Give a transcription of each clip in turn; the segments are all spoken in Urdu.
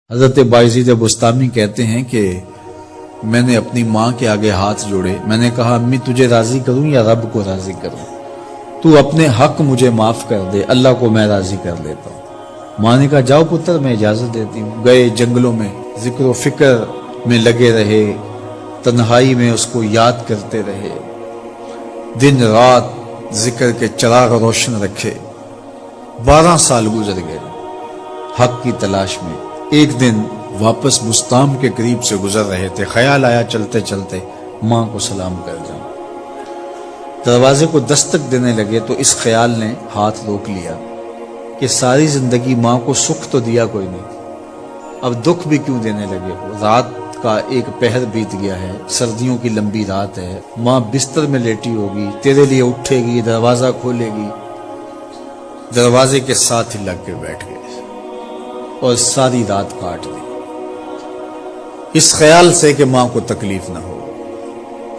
حضرت باعزید بستامی کہتے ہیں کہ میں نے اپنی ماں کے آگے ہاتھ جوڑے، میں نے کہا امی تجھے راضی کروں یا رب کو راضی کروں؟ تو اپنے حق مجھے معاف کر دے، اللہ کو میں راضی کر لیتا ہوں۔ ماں نے کہا جاؤ پتر میں اجازت دیتی ہوں۔ گئے جنگلوں میں ذکر و فکر میں لگے رہے، تنہائی میں اس کو یاد کرتے رہے، دن رات ذکر کے چراغ روشن رکھے۔ 12 سال گزر گئے حق کی تلاش میں۔ ایک دن واپس بستام کے قریب سے گزر رہے تھے، خیال آیا چلتے چلتے ماں کو سلام کر جاؤں۔ دروازے کو دستک دینے لگے تو اس خیال نے ہاتھ روک لیا کہ ساری زندگی ماں کو سکھ تو دیا کوئی نہیں، اب دکھ بھی کیوں دینے لگے ہو؟ رات کا ایک پہر بیت گیا ہے، سردیوں کی لمبی رات ہے، ماں بستر میں لیٹی ہوگی، تیرے لیے اٹھے گی، دروازہ کھولے گی۔ دروازے کے ساتھ ہی لگ کے بیٹھ گئے اور ساری رات کاٹ دی، اس خیال سے کہ ماں کو تکلیف نہ ہو۔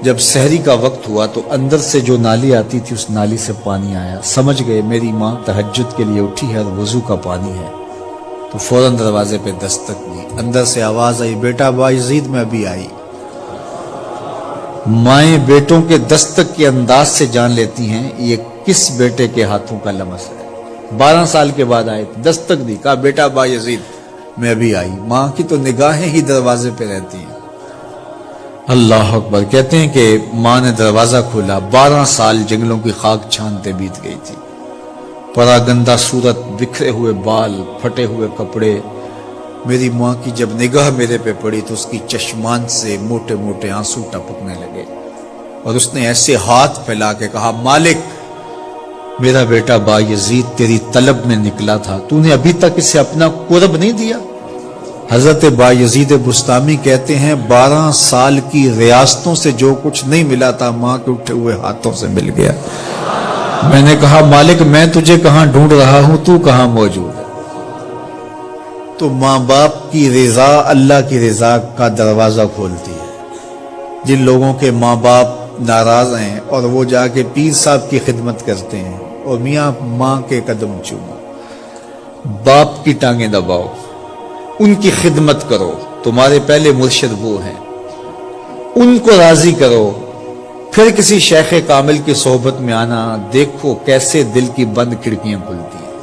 جب سحری کا وقت ہوا تو اندر سے جو نالی آتی تھی اس نالی سے پانی آیا، سمجھ گئے میری ماں تہجد کے لیے اٹھی ہے اور وضو کا پانی ہے، تو فوراً دروازے پہ دستک دی۔ اندر سے آواز آئی بیٹا باعزید میں ابھی آئی۔ مائیں بیٹوں کے دستک کے انداز سے جان لیتی ہیں یہ کس بیٹے کے ہاتھوں کا لمس ہے۔ 12 سال کے بعد آئے، دستک دی، کہا بیٹا باعزید میں ابھی آئی۔ ماں کی تو نگاہیں ہی دروازے پہ رہتی ہیں۔ اللہ اکبر۔ کہتے ہیں کہ ماں نے دروازہ کھولا، 12 سال جنگلوں کی خاک چھانتے بیت گئی تھی، پراگندہ صورت، بکھرے ہوئے بال، پھٹے ہوئے کپڑے۔ میری ماں کی جب نگاہ میرے پہ پڑی تو اس کی چشمان سے موٹے موٹے آنسو ٹپکنے لگے، اور اس نے ایسے ہاتھ پھیلا کے کہا مالک میرا بیٹا باعزید تیری طلب میں نکلا تھا، تو نے ابھی تک اسے اپنا قرب نہیں دیا۔ حضرت باعزید بستامی کہتے ہیں 12 سال کی ریاستوں سے جو کچھ نہیں ملا تھا ماں کے اٹھے ہوئے ہاتھوں سے مل گیا۔ میں نے کہا مالک میں تجھے کہاں ڈھونڈ رہا ہوں، تو کہاں موجود ہے؟ تو ماں باپ کی رضا اللہ کی رضا کا دروازہ کھولتی ہے۔ جن لوگوں کے ماں باپ ناراض ہیں اور وہ جا کے پیر صاحب کی خدمت کرتے ہیں اور میاں ماں کے قدم چومو، باپ کی ٹانگیں دباؤ، ان کی خدمت کرو، تمہارے پہلے مرشد وہ ہیں، ان کو راضی کرو، پھر کسی شیخ کامل کی صحبت میں آنا، دیکھو کیسے دل کی بند کھڑکیاں کھلتی ہیں۔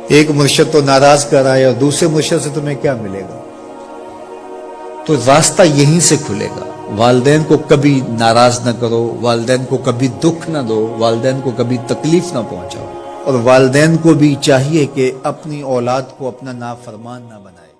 ایک مرشد تو ناراض کر آئے اور دوسرے مرشد سے تمہیں کیا ملے گا؟ تو راستہ یہیں سے کھلے گا۔ والدین کو کبھی ناراض نہ کرو، والدین کو کبھی دکھ نہ دو، والدین کو کبھی تکلیف نہ پہنچاؤ، اور والدین کو بھی چاہیے کہ اپنی اولاد کو اپنا نافرمان نہ بنائے۔